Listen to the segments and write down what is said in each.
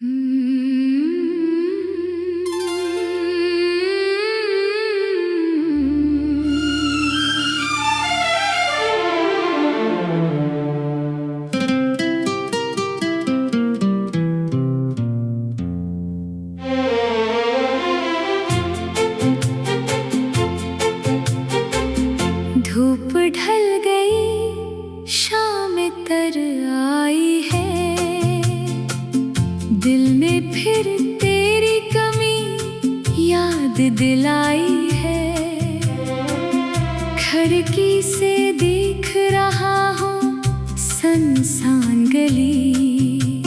धूप ढल गई, शाम तर आई है, दिल में फिर तेरी कमी याद दिलाई है। खिड़की से देख रहा हूँ सुनसान गली,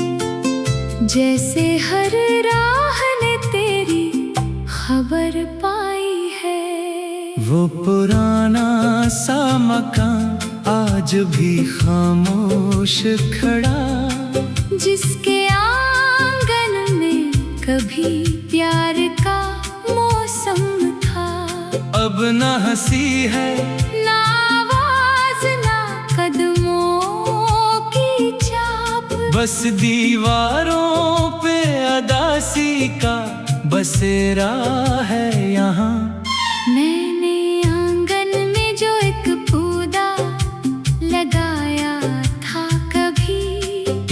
जैसे हर राह ने तेरी खबर पाई है। वो पुराना सा मकान आज भी खामोश खड़ा, जिसके आंगन में कभी प्यार का मौसम था। अब न हंसी है, ना आवाज, ना कदमों की चाप, बस दीवारों पे अदासी का बसेरा है यहाँ। मैंने आंगन में जो एक पौधा लगाया था कभी,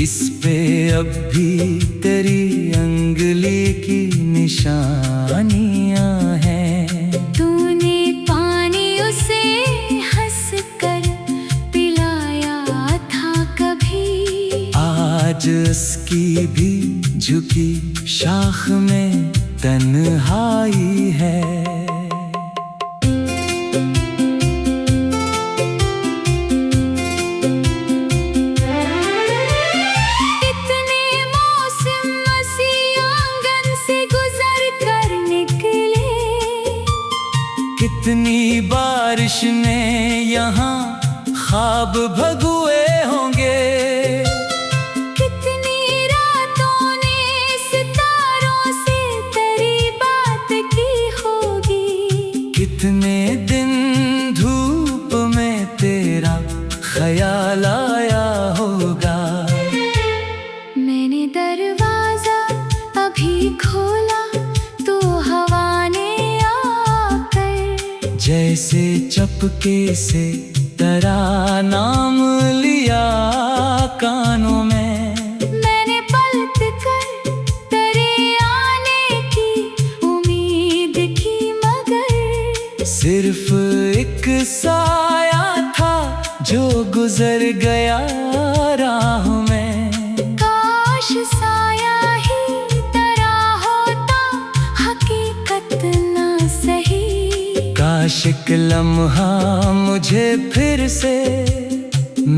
इस पे अब भी तेरी अंगुली की निशानियां हैं। तूने पानी उसे हंस कर पिलाया था कभी, आज उसकी भी झुकी शाख में तन्हाई है। कितनी बारिश में यहाँ ख्वाब भगुए होंगे, कितनी रातों ने सितारों से तेरी बात की होगी, कितने दिन धूप में तेरा ख्याल आया होगा। मैंने दरवाजा अभी खोला तो हवा ने जैसे चपके से तेरा नाम लिया कानों में। मैंने पलट कर तेरे आने की उम्मीद की, मगर सिर्फ एक साया था जो गुजर गया राह में। काश साया ही तेरा होता, हकीकत ना सही। काश एक लम्हा मुझे फिर से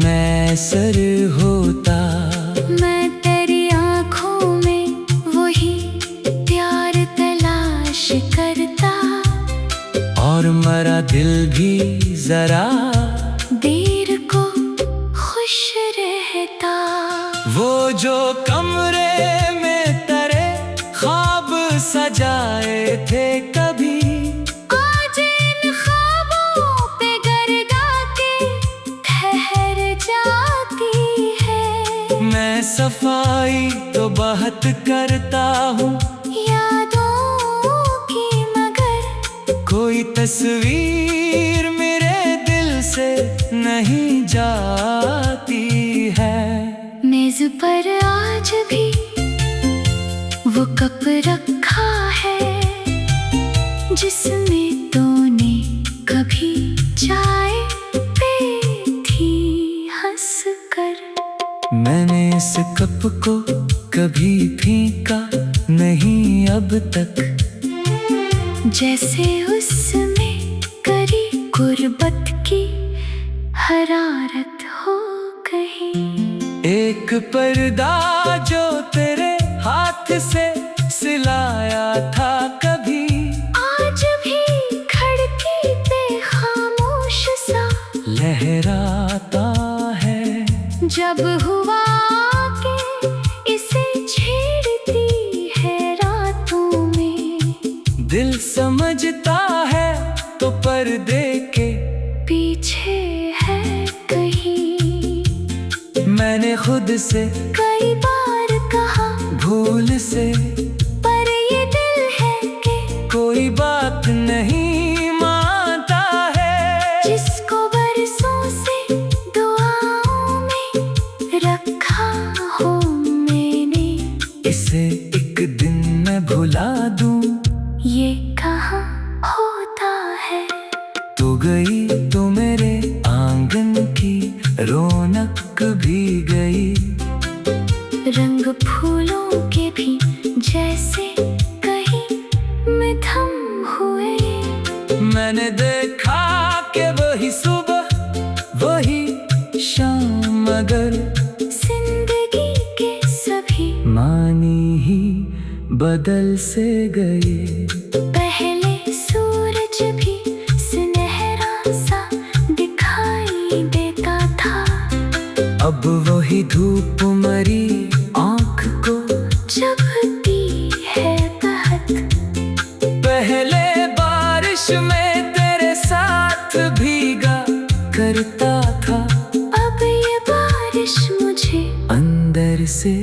मैसर होता, मैं तेरी आँखों में वही प्यार तलाश करता, और मेरा दिल भी जरा देर को खुश रहता। वो जो कमरे में तेरे ख्वाब सजाए थे कभी, मैं सफाई तो बहुत करता हूँ यादों की, मगर कोई तस्वीर मेरे दिल से नहीं जाती है। मेज पर आज भी वो कप रखा है, जिसमें तूने कभी चाय पी थी हंस कर। मैंने इस कप को कभी फेंका नहीं अब तक, जैसे उसमें करी गुर्बत की हरारत हो गई। एक पर्दा जो तेरे हाथ से सिलाया था कभी, आज भी खिड़की पे खामोश सा लहराता है। जब हुआ के इसे छेड़ती है रातों में, दिल समझता है तो पर्दे के पीछे है कहीं। मैंने खुद से कई बार कहा भूल से, पर ये दिल है कि कोई बात नहीं मानता है। जिसको बरसों से दुआओं में रखा हो मैंने, इसे एक दिन मैं भुला दूं, ये कहाँ होता है। तू गई तो मेरे आंगन की रौनक भी गई, रंग फूलों के भी जैसे कहीं में थम हुए। मैंने देखा कि वही सुबह वही शाम, मगर जिंदगी के सभी मानी ही बदल से गए। पहले सूरज भी सुनहरा सा दिखाई देता था, अब वही धूप मरी आँख को चुभती है बहुत। पहले बारिश में तेरे साथ भीगा करता था, अब ये बारिश मुझे अंदर से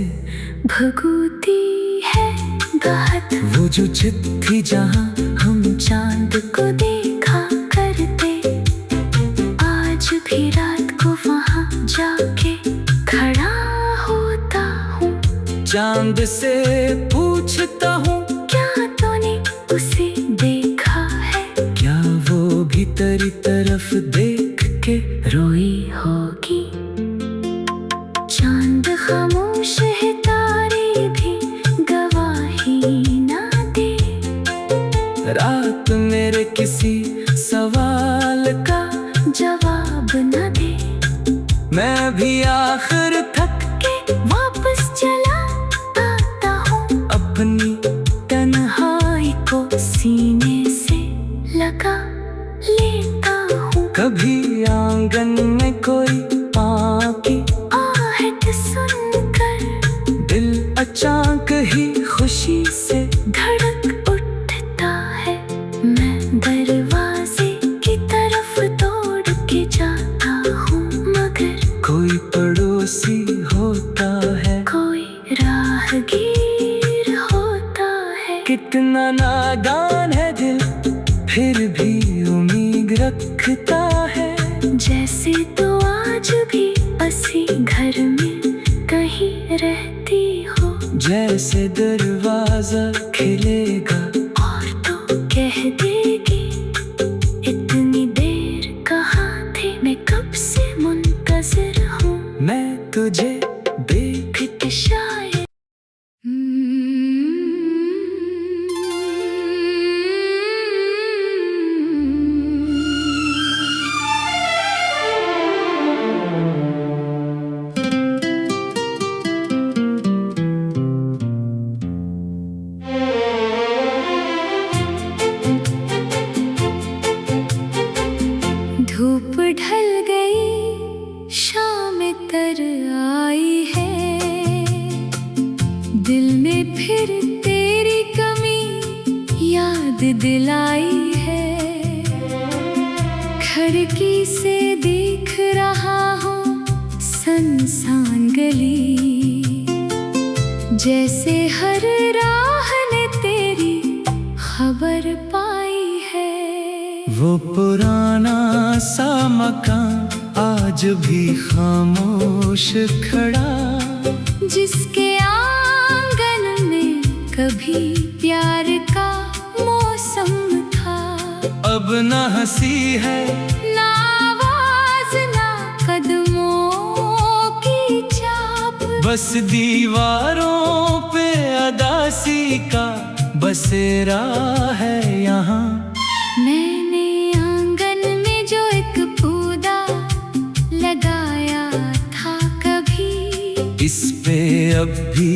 भगोती है बहुत। वो जो चिट्ठी जहाँ हम चांद को देखा करते, आज भी रात को वहाँ जाके खड़ा होता हूँ। चांद से पूछता हूँ, क्या तूने उसे देखा है? क्या वो भी तेरी तरफ देख के रोई होगी। चांद खामोश है, तारे भी गवाही ना दे। रात मेरे किसी सवाल का जवाब न दे। मैं भी आखिर थक के वापस चला आता हूँ, अपनी तन्हाई को सीने से लगा लेता हूँ। कभी आंगन में कोई आके आहट सुनकर दिल अचानक ही खुशी से धड़क उठता है। मैं दरवाजे की तरफ दौड़ के जाता हूँ, मगर कोई पड़ोसी होता है, कोई राहगीर होता है। कितना नादान है दिल, फिर भी उम्मीद रखता है। जैसे तो आज भी बसी घर में कहीं रहती हो, जैसे दरवाजा खिलेगा और तो कह देगी इतनी देर कहाँ थे, मैं कब से मुंतज़िर हूँ। मैं तुझे देख फिर शायद धूप ढल गई, शाम तर आई है। दिल में फिर तेरी कमी याद दिलाई है। खिड़की से देख रहा हूँ सुनसान गली, जैसे हर राह ने तेरी खबर पाई है। वो पुराना सा मकान आज भी खामोश खड़ा, जिसके आंगन में कभी प्यार का मौसम था। अब न हंसी है, ना आवाज ना कदमों की चाप, बस दीवारों पे अदासी का बसेरा है यहाँ। मैंने आंगन में जो एक पौधा लगाया था कभी, इस पे अब भी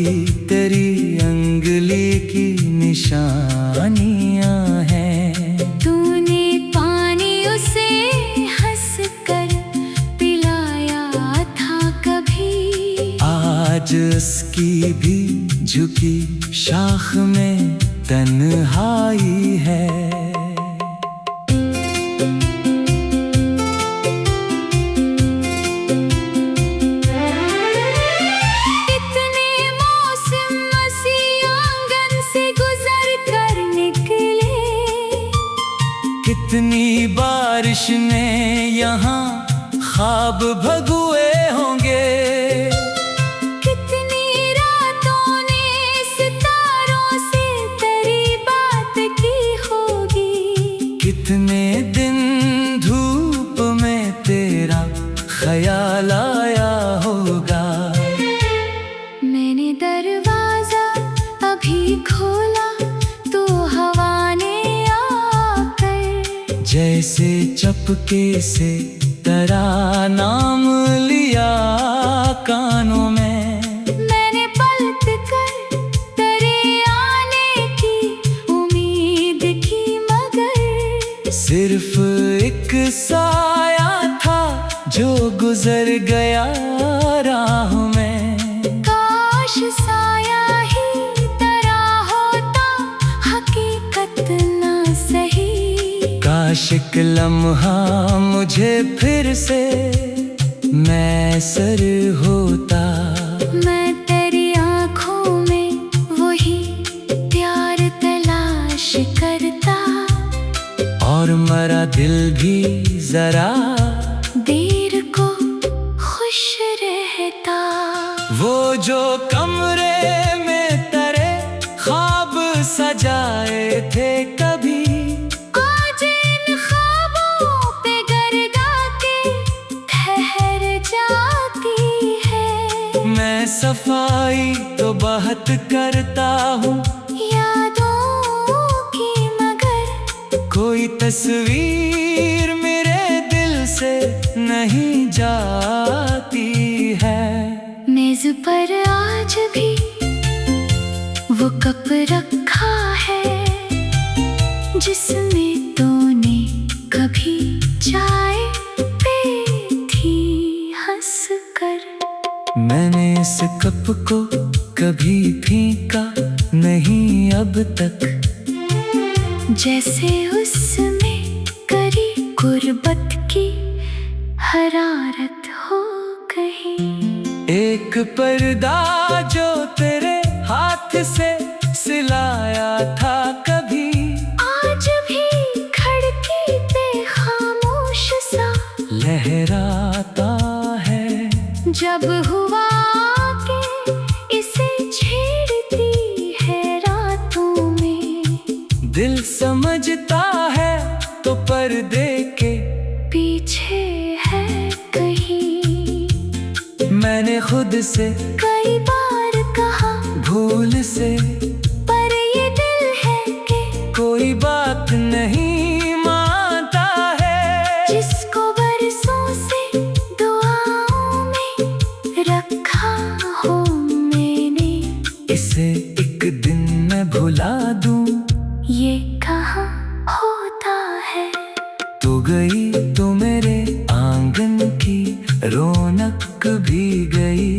तेरी अंगुली की निशानियां हैं। तूने पानी उसे हंस कर पिलाया था कभी, आज उसकी भी झुकी शाख में तन्हाई है। इतने मौसम मसीहा कितनी बारिश में यहाँ ख्वाब भगुए होंगे, कितनी रातों ने सितारों से तेरी बात की होगी, कितने दिन धूप में तेरा ख्याल आया होगा। मैंने दरवाजा अभी खोला तो हवा ने आकर जैसे चपके से तेरा नाम लिया कानों में। मैंने पलट कर तेरे आने की उम्मीद की, मगर सिर्फ एक साया था जो गुजर गया राह में। काश साया ही तेरा होता, हकीकत ना सही। काश एक लम्हा मुझे फिर से मैसर होता। मैं तेरी आँखों में वही प्यार तलाश करता, और मरा दिल भी जरा देर को खुश रहता। वो जो कमरे में तेरे ख्वाब सजाए थे कभी, आज इन ख्वाबों पे गरगा के ठहर जाती है। मैं सफाई तो बहुत करता हूँ यादों की, मगर कोई तस्वीर मेरे दिल से नहीं जाती है। मेज पर आज भी वो कप रखा है जिसमें तूने कभी चाय पी थी हंस कर। मैंने इस कप को कभी फेंका नहीं अब तक, जैसे उसमें करी गुर्बत की हरारत हो गई। एक पर्दा जो तेरे हाथ से सिलाया था कभी, आज भी खिड़की पे खामोश सा लहराता है। जब हुआ के इसे छेड़ती है रातों में, दिल समझता है तो पर्दे के पीछे है कहीं। मैंने खुद से कई बार कहा भूल से, पर ये दिल है कि कोई बात नहीं मानता है। जिसको बरसों से दुआओं में रखा हो मैंने, इसे एक दिन मैं भुला दूं, ये कहाँ होता है। तू गई तो मेरे आंगन की रौनक भी गई,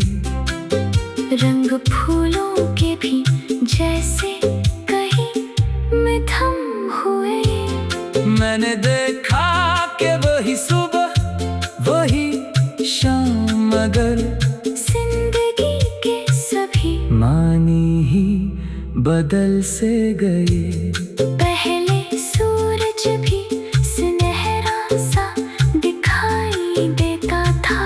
रंग फूलों के भी जैसे कहीं में थम हुए। मैंने देखा कि वही सुबह वही शाम, मगर जिंदगी के सभी मानी ही बदल से गए। पहले सूरज भी सुनहरा सा दिखाई देता था,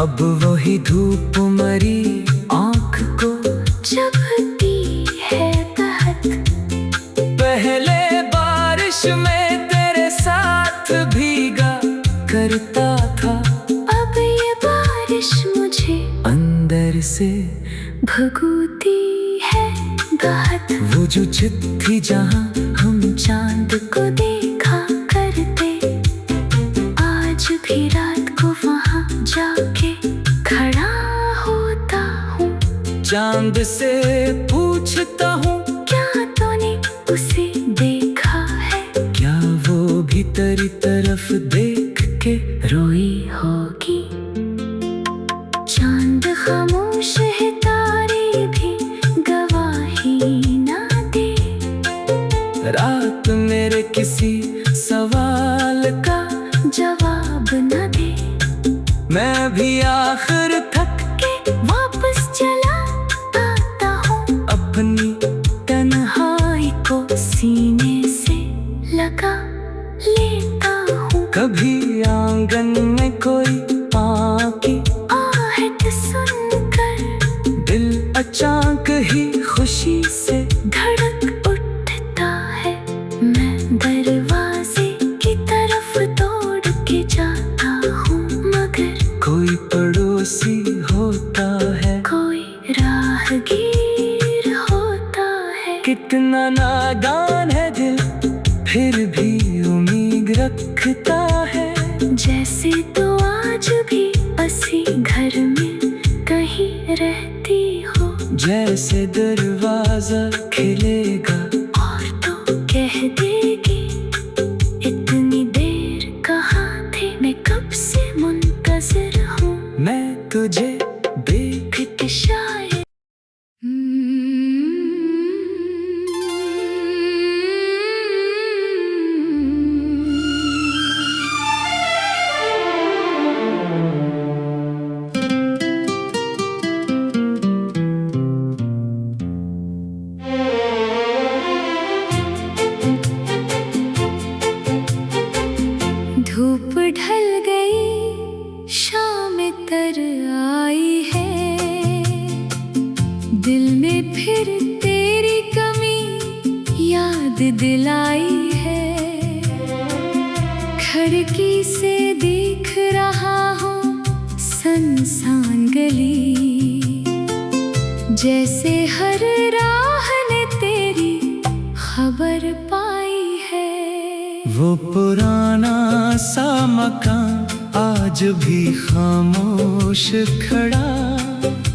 अब वही धूप मरी आँख को चुभती है तहत। पहले बारिश में तेरे साथ भीगा करता था, अब ये बारिश मुझे अंदर से भगोती है बहुत। वो जो चिट्ठी जहाँ हम चांद को देखा करते, आज भी रात को वहाँ जाके खड़ा होता हूँ। चांद से पूछता हूँ, क्या तूने उसे देखा है? क्या वो भी तेरी तरफ देख के रोई होगी। चांद खामोश है, तारे भी गवाही ना दे। रात मेरे किसी सवाल का जवाब न दे। मैं भी आखिर थक के वापस चला आता हूँ, अपनी तन्हाई को सीने से लगा आंक ही खुशी से धड़क उठता है। मैं दरवाजे की तरफ दौड़ के जाता हूँ, मगर कोई पड़ोसी होता है, कोई राहगीर होता है। कितना नादान है दिल, फिर भी उम्मीद रखता है। जैसे तो आज भी बसी घर में कहीं रहती हो, जैसे दरवाजा खिलेगा और तो कह देगी इतनी देर कहाँ थे, मैं कब से मुंतज़िर हूँ। मैं तुझे फिर शायद धूप ढल गई, शाम तर आई है, दिल में फिर तेरी कमी याद दिलाई है। खिड़की से देख रहा हूँ सुनसान गली, जैसे हर राह ने तेरी खबर पाई है। वो पुराना सा मकान आज भी खामोश खड़ा,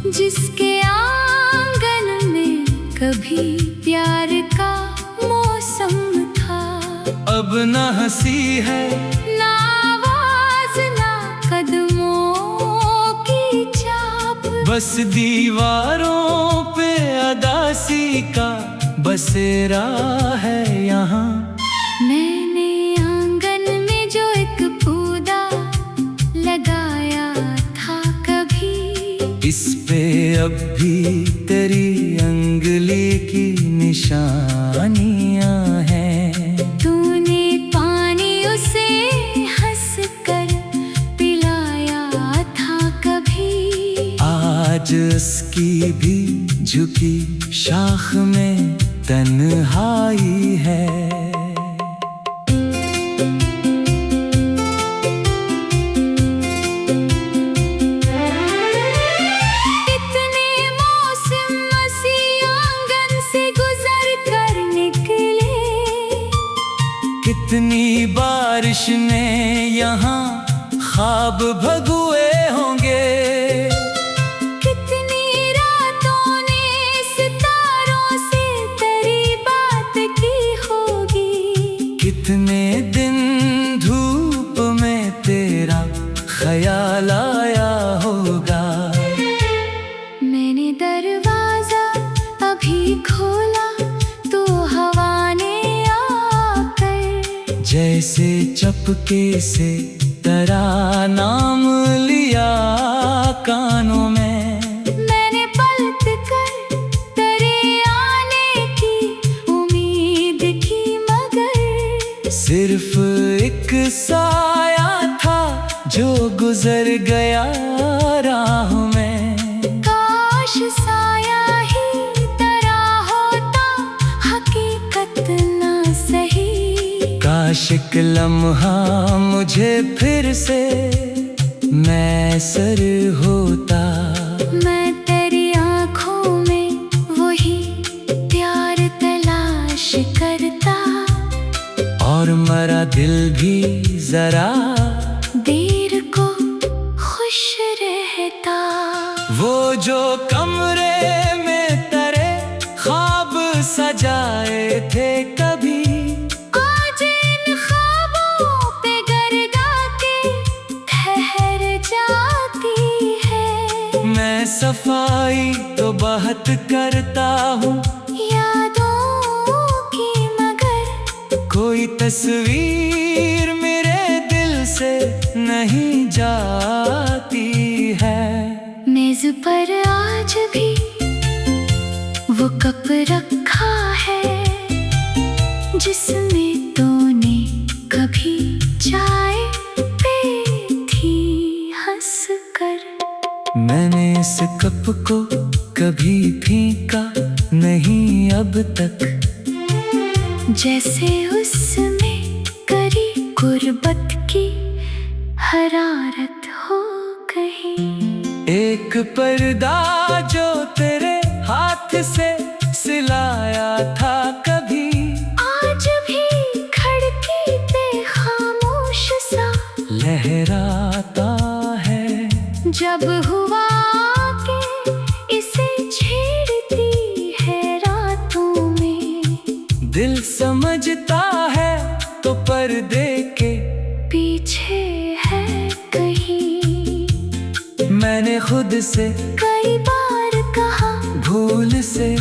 जिसके आंगन में कभी प्यार का मौसम था। अब न हंसी है, ना आवाज ना कदमों की चाप, बस दीवारों पे अदासी का बसेरा है यहाँ। मैंने आंगन में जो एक पौधा लगाया था कभी, इस पे अब भी तेरी अंगुली की निशानियां हैं। तूने पानी उसे हंस कर पिलाया था कभी, आज उसकी भी झुकी शाख में तन्हाई है। कितनी बारिश ने यहाँ ख्वाब भगुए होंगे, कितनी रातों ने सितारों से तेरी बात की होगी, कितने दिन धूप में तेरा ख्याल आया होगा। मैंने दरवाजा अभी खोला तो हवा ने जैसे चपके से तेरा नाम लिया कानों में। मैंने पलट कर तेरे आने की उम्मीद की, मगर सिर्फ एक साया था जो गुजर गया राह में। काश साया ही तेरा होता, हकीकत ना सही। काश एक लम्हा मुझे फिर से मैसर होता, मैं तेरी आँखों में वही प्यार तलाश करता, और मेरा दिल भी जरा देर को खुश रहता। वो जो कमरे में तेरे ख्वाब सजाए थे कभी, आज इन ख्वाबों पे गरगा के ठहर जाती है। मैं सफाई तो बहुत करता हूँ यादों की, मगर कोई तस्वीर मेरे दिल से नहीं जाती है। मेज पर आज भी वो कप रखा है, जिसमें तूने कभी चाय पी थी हंस कर। मैंने इस कप को कभी फीका नहीं अब तक, जैसे उसमें करी गुर्बत की हरारत हो गई। एक पर्दा जो तेरे हाथ से सिलाया था कभी, आज भी खिड़की पे खामोश सा लहराता है। जब हुआ के इसे छेड़ती है रातों में, दिल समझता है तो पर्दे के पीछे है कहीं। मैंने खुद से कई बार कहा भूल से,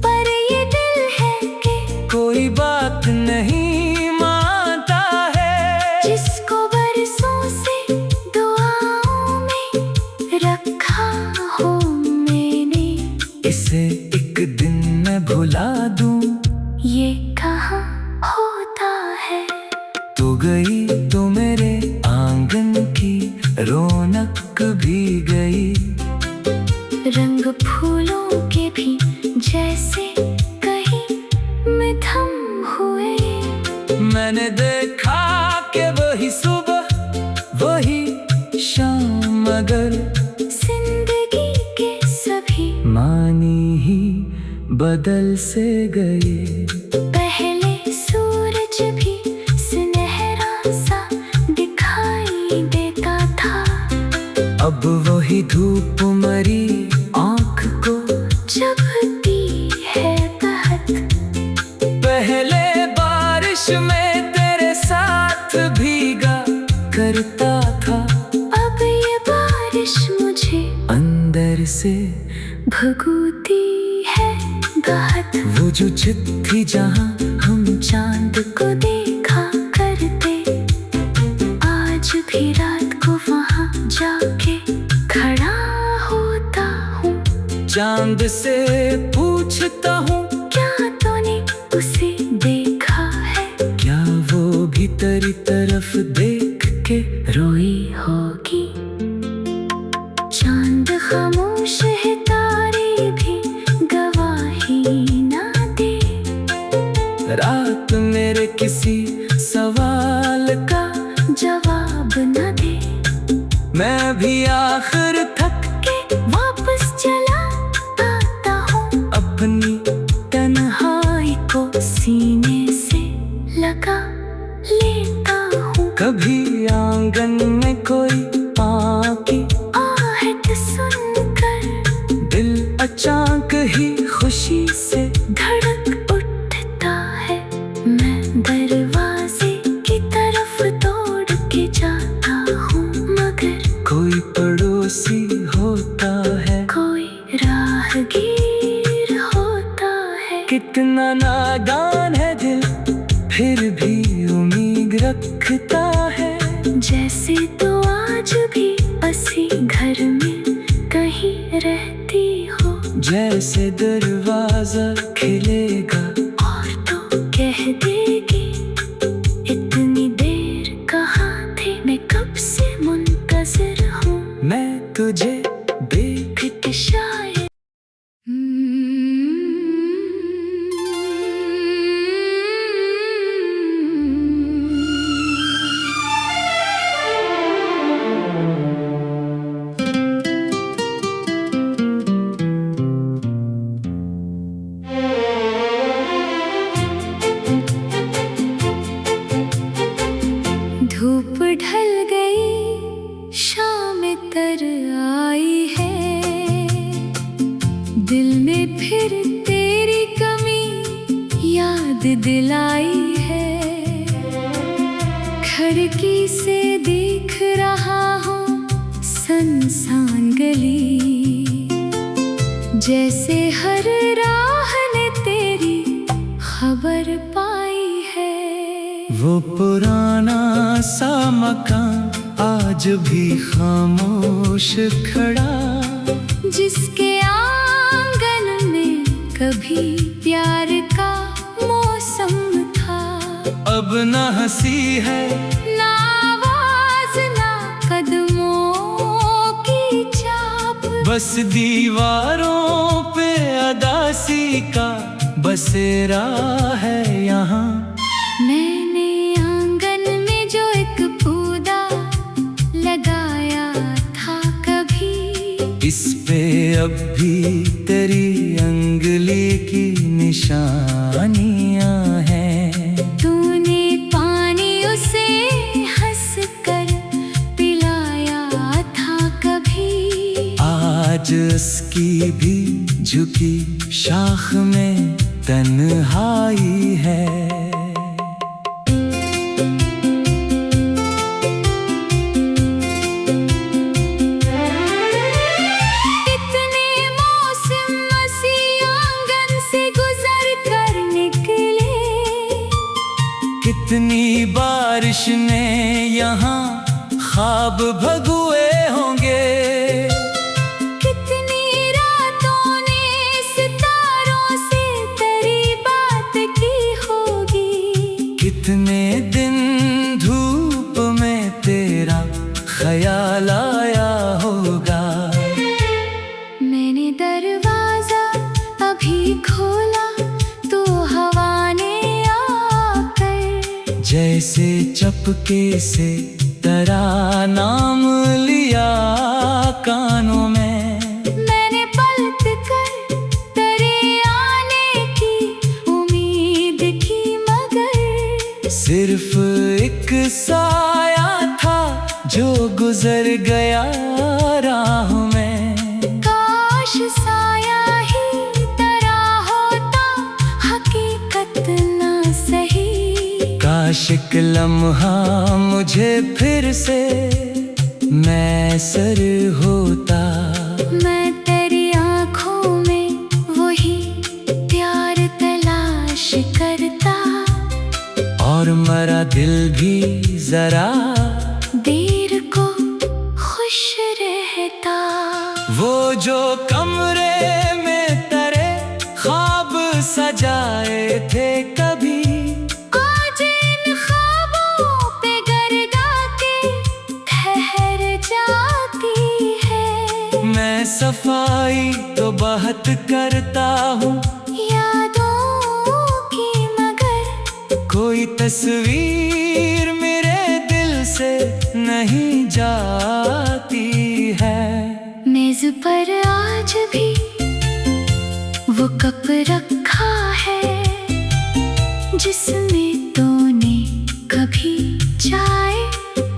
पर ये दिल है कि कोई बात नहीं मानता है। जिसको बरसों से दुआओं में रखा हो मैंने, इसे एक दिन मैं भुला दूं, ये कहाँ होता है। तू गई तो मेरे आंगन की रौनक भी गई, रंग फूलों के भी जैसे कहीं में थम हुए। मैंने देखा कि वही सुबह वही शाम, मगर जिंदगी के सभी मानी ही बदल से गए। पहले सूरज भी सुनहरा सा दिखाई देता था, अब वही धूप मरी आँख को चुभती है बहुत। पहले बारिश में तेरे साथ भीगा करता था, अब ये बारिश मुझे अंदर से भगोती है बहुत। वो जो चिट्ठी जहाँ हम चांद को देखा करते, आज भी रात को वहाँ जाके खड़ा होता हूँ। चांद से पूछता हूँ, क्या तूने उसे देखा है? क्या वो भी तेरी तरफ देख के रोई होगी। चांद खामोश है, तारे भी गवाही ना दे। रात मेरे किसी सवाल का जवाब न दे। मैं भी आखिर थक के वापस चला आता हूँ, अपनी तन्हाई को सीने से लगा लेता हूँ। कभी आंगन में कोई आकी आहट सुनकर दिल अचानक ही खुशी से धड़क उठता है। मैं दरवाजे की तरफ दौड़ के जाता हूँ, मगर कोई पड़ोसी होता है, कोई राहगीर होता है। कितना नादान है दिल, फिर भी उम्मीद रखता है। जैसे तो आज भी बसी घर में कहीं रहती हो, जैसे दरवाजा खिलेगा और तो कह देगी इतनी देर कहाँ थे, मैं कब से मुंतज़िर हूँ। मैं तुझे देखते शायद धूप ढल गई, शाम तर आई है। दिल में फिर तेरी कमी याद दिलाई है। खिड़की से देख रहा हूँ सुनसान गली, जैसे हर राह ने तेरी खबर पाई है। वो पुराना सा मकान आज भी खामोश खड़ा, जिसके आंगन में कभी प्यार का मौसम था। अब न हंसी है, ना आवाज ना कदमों की छाप, बस दीवारों पे अदासी का बसेरा है यहाँ। मैंने आंगन में जो एक पौधा लगाया था कभी, इस पे अब भी तेरी अंगुली की निशानियां हैं। तूने पानी उसे हंस कर पिलाया था कभी, आज उसकी भी झुकी शाख में तन्हाई है। कितने मौसम मसी आंगन से गुजर कर निकले, कितनी बारिश ने यहाँ ख्वाब भगुए होंगे। कितने दिन धूप में तेरा ख्याल आया होगा। मैंने दरवाजा अभी खोला तो हवा ने आकर जैसे चपके से तेरा नाम लिया कानों में। मैंने पलट कर तेरे आने की उम्मीद की, मगर सिर्फ एक साया था जो गुजर गया राह में। काश साया ही तेरा होता, हकीकत ना सही। काश एक लम्हा मुझे फिर से मैसर होता। मैं तेरी आँखों में वही प्यार तलाश करता, और मेरा दिल भी जरा देर को खुश रहता। वो जो कमरे में तेरे ख्वाब सजाए थे कभी, आज इन ख्वाबों पे गर्दा के ठहर जाती है। मैं सफाई तो बहुत करता हूँ यादों की, मगर कोई तस्वीर मेरे दिल से नहीं जाती है। मेज पर आज भी वो कप रखा है जिसमें तूने कभी चाय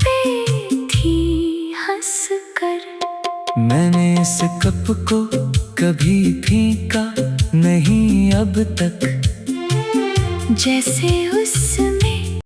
पी थी हंस कर। मैंने इस कप को कभी फेंका नहीं अब तक, जैसे